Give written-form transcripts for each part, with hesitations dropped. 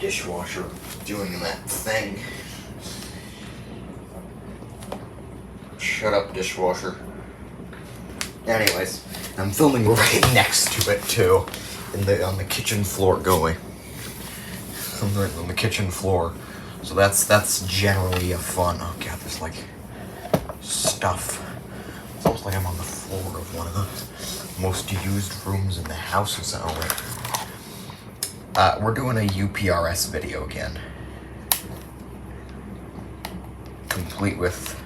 dishwasher doing that thing. Shut up, dishwasher. Anyways, I'm filming right next to it too, on the kitchen floor. Go away. I'm right on the kitchen floor, so that's generally a fun. Oh god, there's like stuff. It's almost like I'm on the floor of one of the most used rooms in the house or something. We're doing a UPRS video again, complete with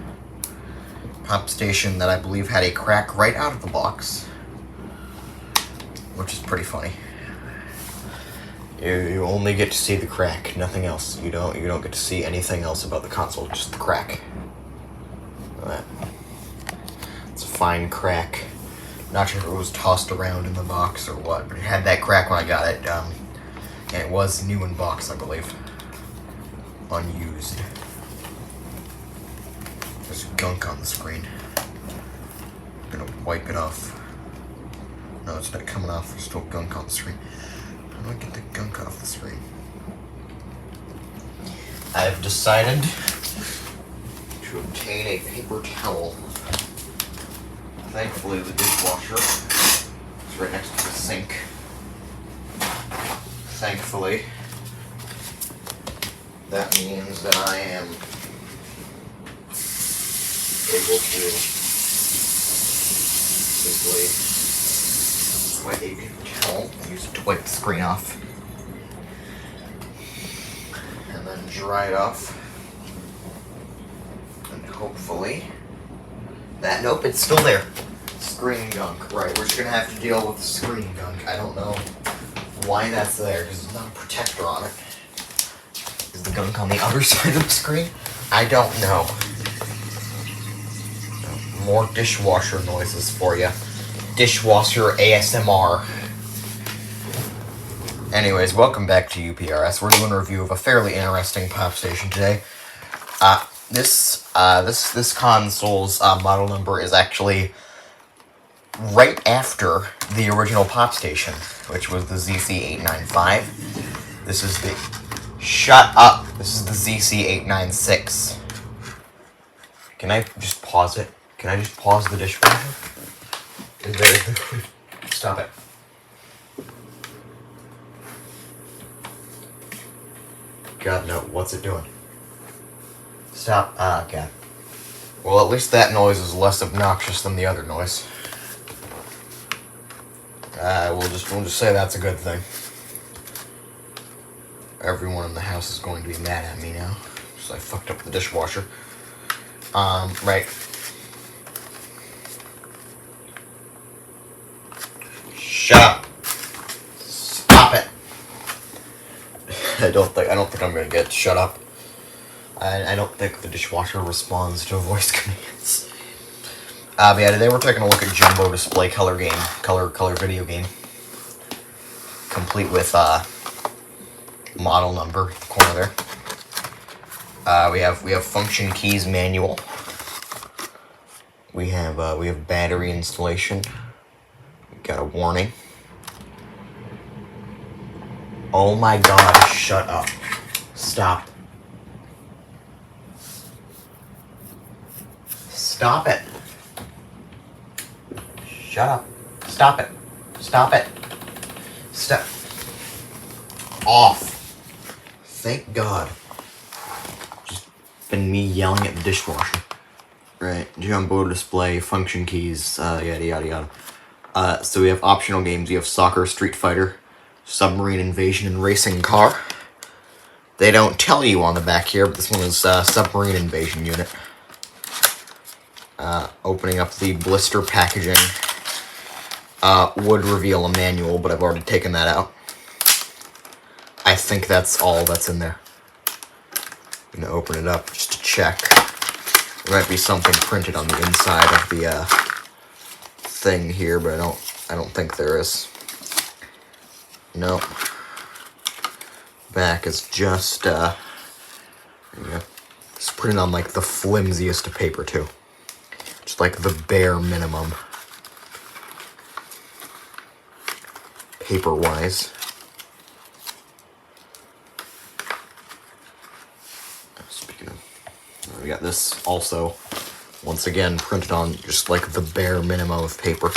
pop station that I believe had a crack right out of the box, which is pretty funny. You only get to see the crack, nothing else. You don't get to see anything else about the console, just the crack. It's a fine crack. Not sure if it was tossed around in the box or what, but it had that crack when I got it. And it was new in box, I believe. Unused. There's gunk on the screen. I'm gonna wipe it off. No, it's not coming off. There's still gunk on the screen. How do I get the gunk off the screen? I've decided to obtain a paper towel. Thankfully, the dishwasher is right next to the sink. Thankfully, that means that I am able to easily sweat a paper towel, use it to wipe the screen off, and then dry it off, and hopefully that, nope, it's still there. Screen gunk, right, we're just gonna have to deal with the screen gunk. I don't know why that's there, because there's not a protector on it. Is the gunk on the other side of the screen? I don't know. More dishwasher noises for you. Dishwasher ASMR. Anyways, welcome back to UPRS. We're doing a review of a fairly interesting pop station today. This console's model number is actually right after the original pop station, which was the ZC-895. This is the... Shut up! This is the ZC-896. Can I just pause it? Can I just pause the dishwasher? Stop it. God, no. What's it doing? Stop. Ah, God. Well, at least that noise is less obnoxious than the other noise. We'll just say that's a good thing. Everyone in the house is going to be mad at me now, because I fucked up the dishwasher. Right. Shut up. Stop it. I don't think I'm gonna get shut up. I don't think the dishwasher responds to voice commands. But yeah, today we're taking a look at Jumbo Display color video game, complete with model number in the corner there. We have function keys manual. We have battery installation. We got a warning. Oh my god! Shut up! Stop! Stop it! Shut up. Stop it. Stop it. Stop. Off. Thank God. Just been me yelling at the dishwasher. Right. Jumbo display, function keys, yada yada yada. So we have optional games. You have Soccer, Street Fighter, Submarine Invasion, and Racing Car. They don't tell you on the back here, but this one is Submarine Invasion unit. Opening up the blister packaging. Would reveal a manual, but I've already taken that out. I think that's all that's in there. I'm gonna open it up just to check. There might be something printed on the inside of the thing here, but I don't think there is. Nope. Back is just there you go. It's printed on like the flimsiest of paper too. Just like the bare minimum. Paper-wise. We got this also, once again, printed on just like the bare minimum of paper.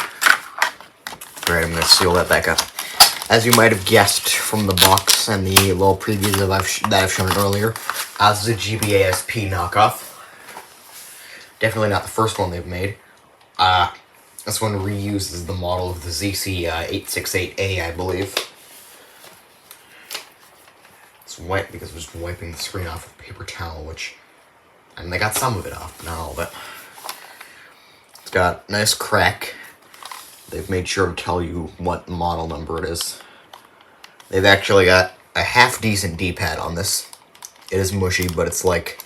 Alright, I'm going to seal that back up. As you might have guessed from the box and the little previews that I've shown earlier, this is a GBASP knockoff. Definitely not the first one they've made. This one reuses the model of the ZC-896, I believe. It's wet because we're just wiping the screen off with a paper towel, which, I mean, they got some of it off, not all of it. It's got a nice crack. They've made sure to tell you what model number it is. They've actually got a half-decent D-pad on this. It is mushy, but it's, like,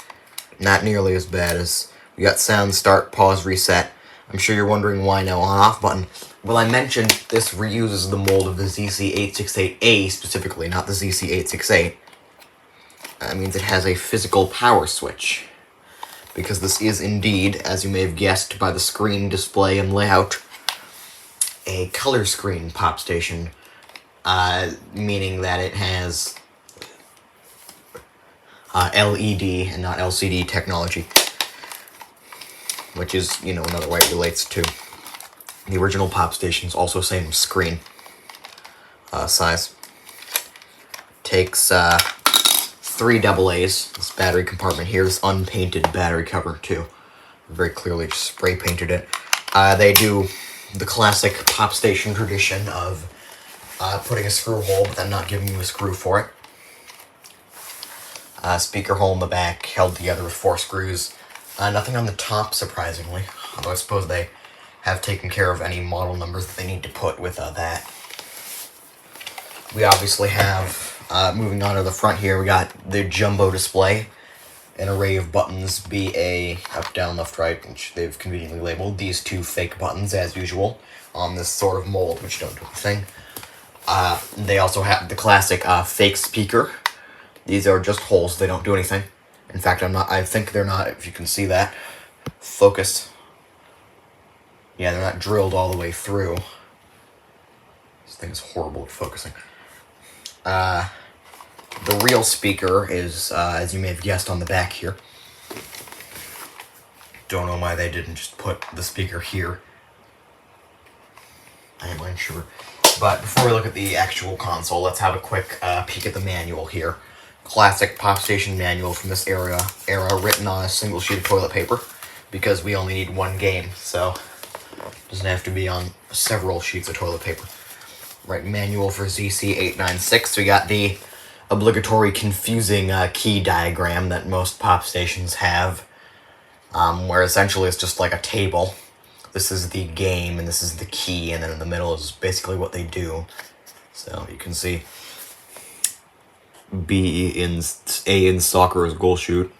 not nearly as bad as... We got sound, start, pause, reset. I'm sure you're wondering why no on-off button. Well, I mentioned this reuses the mold of the ZC-896A specifically, not the ZC-868. That means it has a physical power switch. Because this is indeed, as you may have guessed by the screen display and layout, a color screen pop station. Meaning that it has LED and not LCD technology. Which is, you know, another way it relates to the original pop stations, also same screen size. Takes 3 AA's, this battery compartment here, this unpainted battery cover too. Very clearly just spray painted it. They do the classic pop station tradition of putting a screw hole, but then not giving you a screw for it. Speaker hole in the back, held together with 4 screws. Nothing on the top, surprisingly, although I suppose they have taken care of any model numbers that they need to put with that. We obviously have, moving on to the front here, we got the jumbo display, an array of buttons, BA, up, down, left, right, which they've conveniently labeled. These 2 fake buttons, as usual, on this sort of mold, which don't do a thing. They also have the classic fake speaker. These are just holes, they don't do anything. In fact, I think they're not, if you can see that, focus. Yeah, they're not drilled all the way through. This thing is horrible at focusing. The real speaker is, as you may have guessed, on the back here. Don't know why they didn't just put the speaker here. I am unsure. But before we look at the actual console, let's have a quick peek at the manual here. Classic pop station manual from this era written on a single sheet of toilet paper, because we only need 1 game, so it doesn't have to be on several sheets of toilet paper. Right, manual for ZC-896. We got the obligatory confusing key diagram that most pop stations have, where essentially it's just like a table. This is the game, and this is the key, and then in the middle is basically what they do. So you can see A in soccer is goal shoot,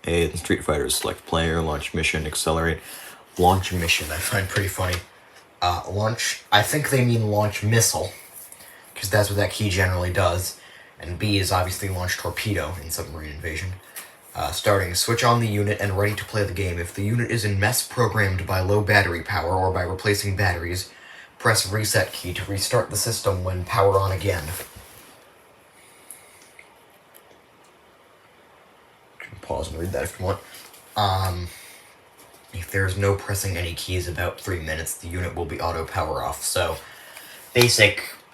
A in Street Fighter is select player, launch mission, accelerate. Launch mission, I find pretty funny. Launch, I think they mean launch missile, because that's what that key generally does. And B is obviously launch torpedo in Submarine Invasion. Starting, switch on the unit and ready to play the game. If the unit is in mess programmed by low battery power or by replacing batteries, press reset key to restart the system when power on again. Pause and read that if you want. If there's no pressing any keys about 3 minutes, the unit will be auto power off. So,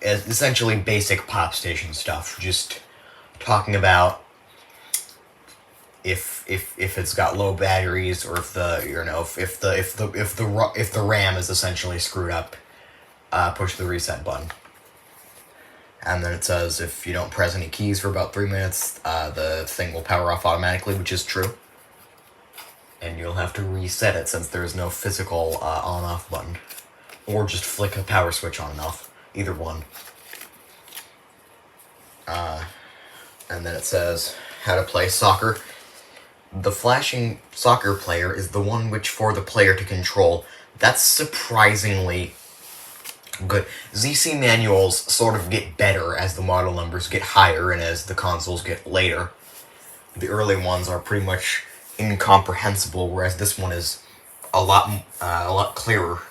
essentially basic pop station stuff. Just talking about if it's got low batteries, or if the RAM is essentially screwed up, push the reset button. And then it says if you don't press any keys for about 3 minutes, the thing will power off automatically, which is true. And you'll have to reset it since there is no physical on-off button. Or just flick a power switch on and off. Either one. And then it says how to play soccer. The flashing soccer player is the one which for the player to control. That's surprisingly good. ZC manuals sort of get better as the model numbers get higher and as the consoles get later. The early ones are pretty much incomprehensible, whereas this one is a lot clearer.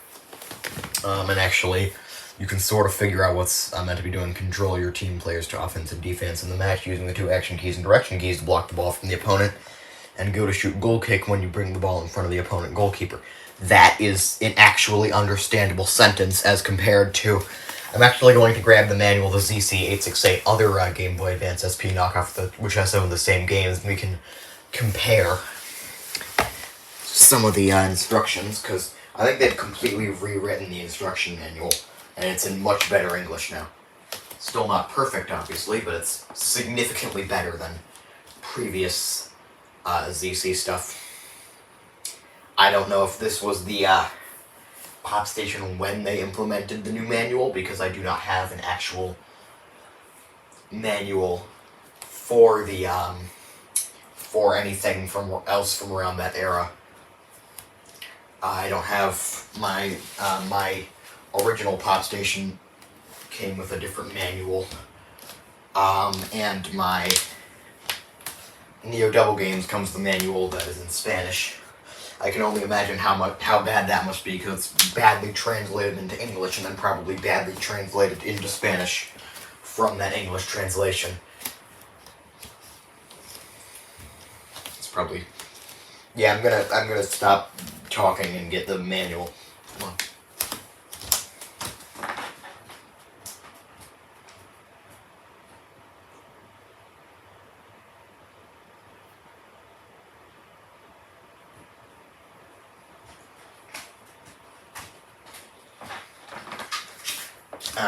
And actually, you can sort of figure out what's meant to be doing. Control your team players to offense and defense in the match using the 2 action keys and direction keys to block the ball from the opponent. and go to shoot goal kick when you bring the ball in front of the opponent goalkeeper. That is an actually understandable sentence as compared to... I'm actually going to grab the manual, the ZC-896, other Game Boy Advance SP knockoff, which has some of the same games, and we can compare some of the instructions, because I think they've completely rewritten the instruction manual, and it's in much better English now. Still not perfect, obviously, but it's significantly better than previous ZC stuff. I don't know if this was the Pop Station when they implemented the new manual, because I do not have an actual manual for the for anything else from around that era. I don't have my my original Pop Station came with a different manual, and my Neo Double Games comes with a manual that is in Spanish. I can only imagine how bad that must be, because it's badly translated into English and then probably badly translated into Spanish from that English translation. It's probably... Yeah, I'm gonna stop talking and get the manual. Come on.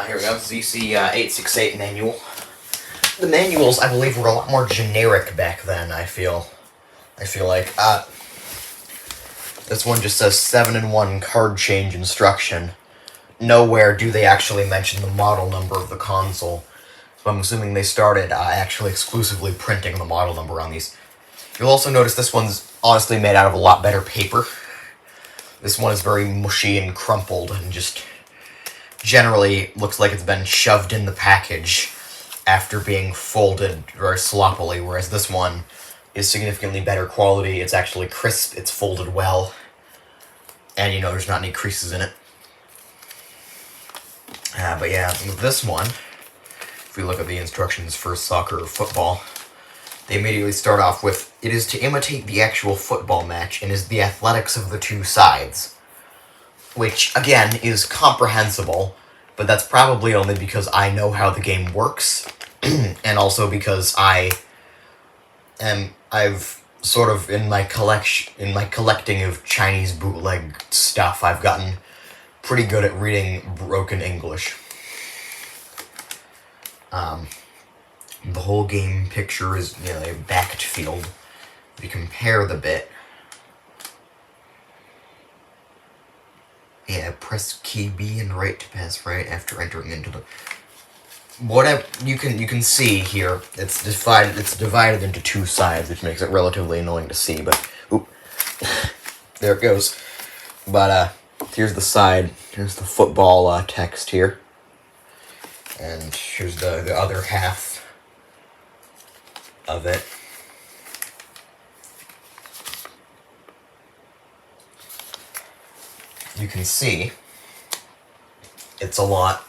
Here we go, ZC-896 manual. The manuals, I believe, were a lot more generic back then, I feel like. This one just says 7-in-1 card change instruction. Nowhere do they actually mention the model number of the console. So I'm assuming they started actually exclusively printing the model number on these. You'll also notice this one's honestly made out of a lot better paper. This one is very mushy and crumpled and just generally looks like it's been shoved in the package after being folded very sloppily, whereas this one is significantly better quality. It's actually crisp, it's folded well, and there's not any creases in it. But yeah, with this one, if we look at the instructions for soccer or football, they immediately start off with, it is to imitate the actual football match and is the athletics of the two sides. Which, again, is comprehensible, but that's probably only because I know how the game works, and also because I've sort of, in my collecting of Chinese bootleg stuff, I've gotten pretty good at reading broken English. The whole game picture is, a backed field. If you compare the bit, yeah, press key B and right to pass right after entering into the... Whatever you can see here, it's divided into two sides, which makes it relatively annoying to see, but oop. There it goes. But here's the side, here's the football text here. And here's the other half of it. You can see it's a lot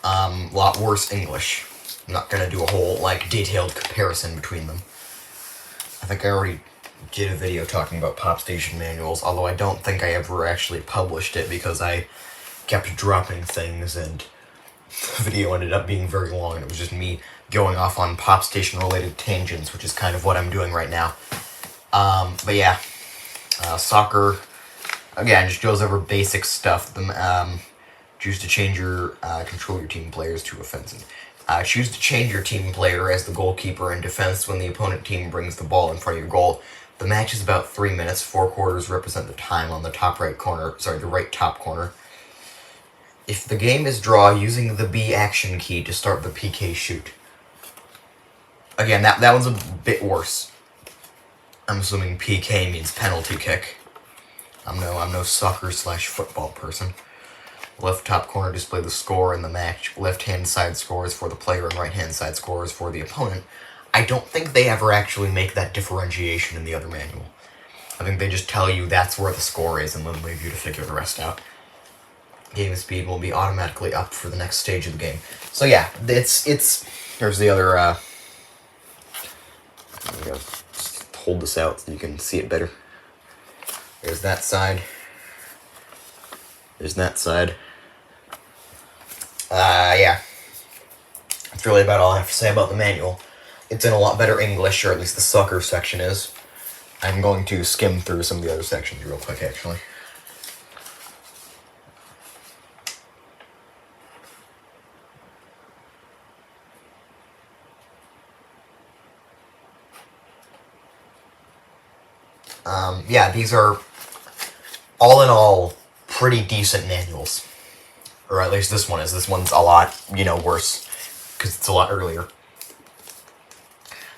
worse English. I'm not gonna do a whole detailed comparison between them. I think I already did a video talking about Pop Station manuals, although I don't think I ever actually published it because I kept dropping things and the video ended up being very long, and it was just me going off on Pop Station related tangents, which is kind of what I'm doing right now. But yeah, soccer. Again, just goes over basic stuff. Choose to change your control your team players to offensive. Choose to change your team player as the goalkeeper in defense when the opponent team brings the ball in front of your goal. The match is about 3 minutes. 4 quarters represent the time on the top right corner. Sorry, the right top corner. If the game is draw, using the B action key to start the PK shoot. Again, that one's a bit worse. I'm assuming PK means penalty kick. I'm no soccer/football person. Left top corner display the score in the match. Left hand side scores for the player and right hand side scores for the opponent. I don't think they ever actually make that differentiation in the other manual. I think they just tell you that's where the score is and then leave you to figure the rest out. Game speed will be automatically up for the next stage of the game. So yeah, it's here's the other hold this out so you can see it better. There's that side. There's that side. Yeah. That's really about all I have to say about the manual. It's in a lot better English, or at least the soccer section is. I'm going to skim through some of the other sections real quick, actually. Yeah, these are, all in all, pretty decent manuals. Or at least this one is. This one's a lot, worse, because it's a lot earlier.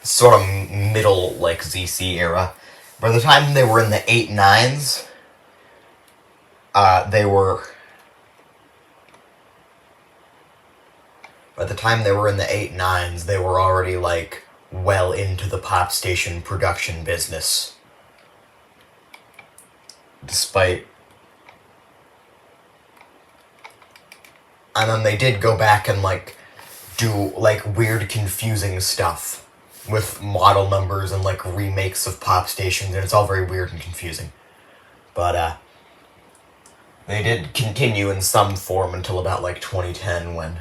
Sort of middle, like, ZC era. By the time they were in the 8.9s, By the time they were in the 8.9s, they were already, like, well into the pop station production business. Despite... And then they did go back and, like, do, like, weird, confusing stuff with model numbers and, like, remakes of pop stations, and it's all very weird and confusing. But, they did continue in some form until about, like, 2010, when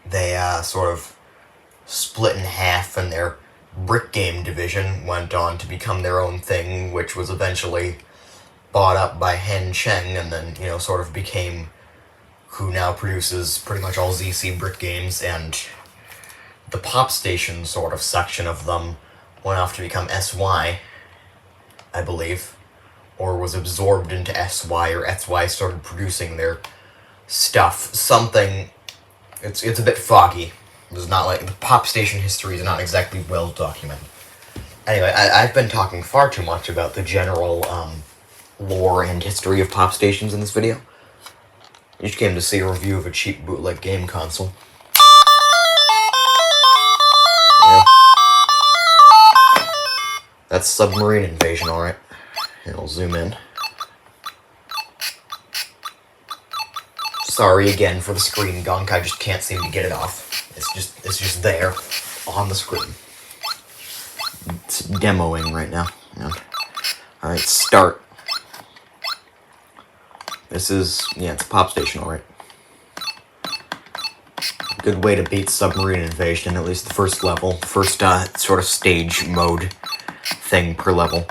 they, sort of split in half, and their brick game division went on to become their own thing, which was eventually bought up by Hen Cheng, and then, sort of became who now produces pretty much all ZC brick games, and the pop station sort of section of them went off to become SY, I believe, or was absorbed into SY, or SY started producing their stuff. Something, it's a bit foggy. It's not like, the pop station history is not exactly well documented. Anyway, I've been talking far too much about the general, lore and history of pop stations in this video. You just came to see a review of a cheap bootleg game console. Yeah. That's Submarine Invasion, alright. Here, I'll zoom in. Sorry again for the screen gunk, I just can't seem to get it off. It's just there, on the screen. It's demoing right now. Yeah. Alright, start. This is, it's a pop station, alright. Good way to beat Submarine Invasion, at least the first level. First, sort of stage mode thing per level.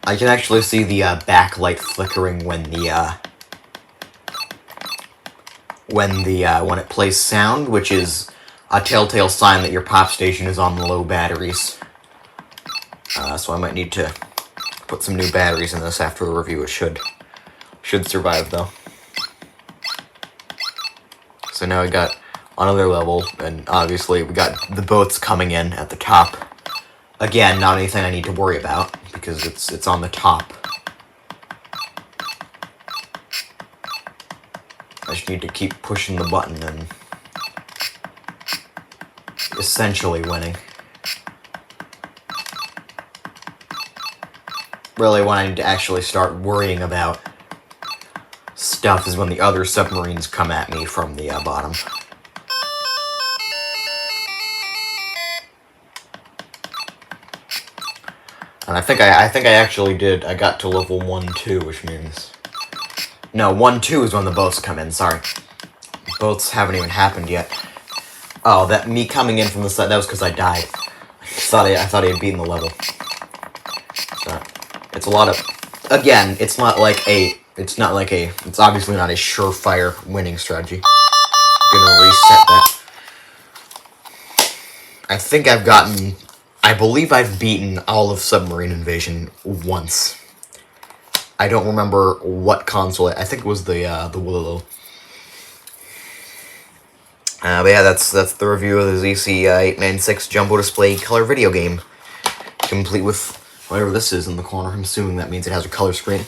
I can actually see the, backlight flickering when it plays sound, which is a telltale sign that your pop station is on low batteries. So I might need to put some new batteries in this after the review. It should survive, though. So now we got another level, and obviously we got the boats coming in at the top. Again, not anything I need to worry about, because it's on the top. I just need to keep pushing the button and essentially winning. Really, when I need to actually start worrying about stuff is when the other submarines come at me from the bottom. And I think I actually did. I got to level 1-2, which means... No, 1-2 is when the boats come in, sorry. Boats haven't even happened yet. Oh, that me coming in from the side, that was because I died. I thought I had beaten the level. So, it's a lot of... Again, it's obviously not a surefire winning strategy. I'm gonna reset that. I believe I've beaten all of Submarine Invasion once. I don't remember what console. I think it was the Willow. But yeah, that's the review of the ZC-896 Jumbo Display Color Video Game. Complete with whatever this is in the corner. I'm assuming that means it has a color screen.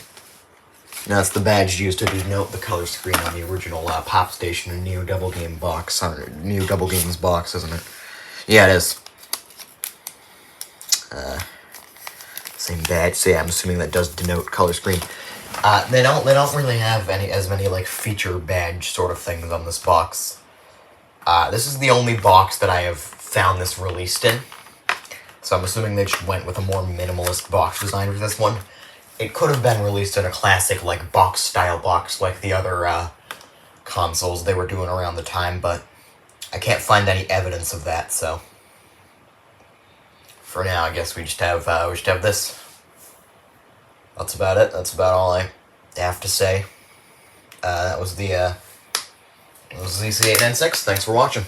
Now, that's the badge used to denote the color screen on the original Pop Station and Neo Double Game box. Neo Double Games box, isn't it? Yeah, it is. Same badge, so yeah, I'm assuming that does denote color screen. They don't really have as many like feature badge sort of things on this box. This is the only box that I have found this released in, So I'm assuming they just went with a more minimalist box design for this one. It could have been released in a classic, like, box-style box like the other consoles they were doing around the time, but I can't find any evidence of that, so... For now, I guess we just have this. That's about it. That's about all I have to say. That was the ZC-896. Thanks for watching.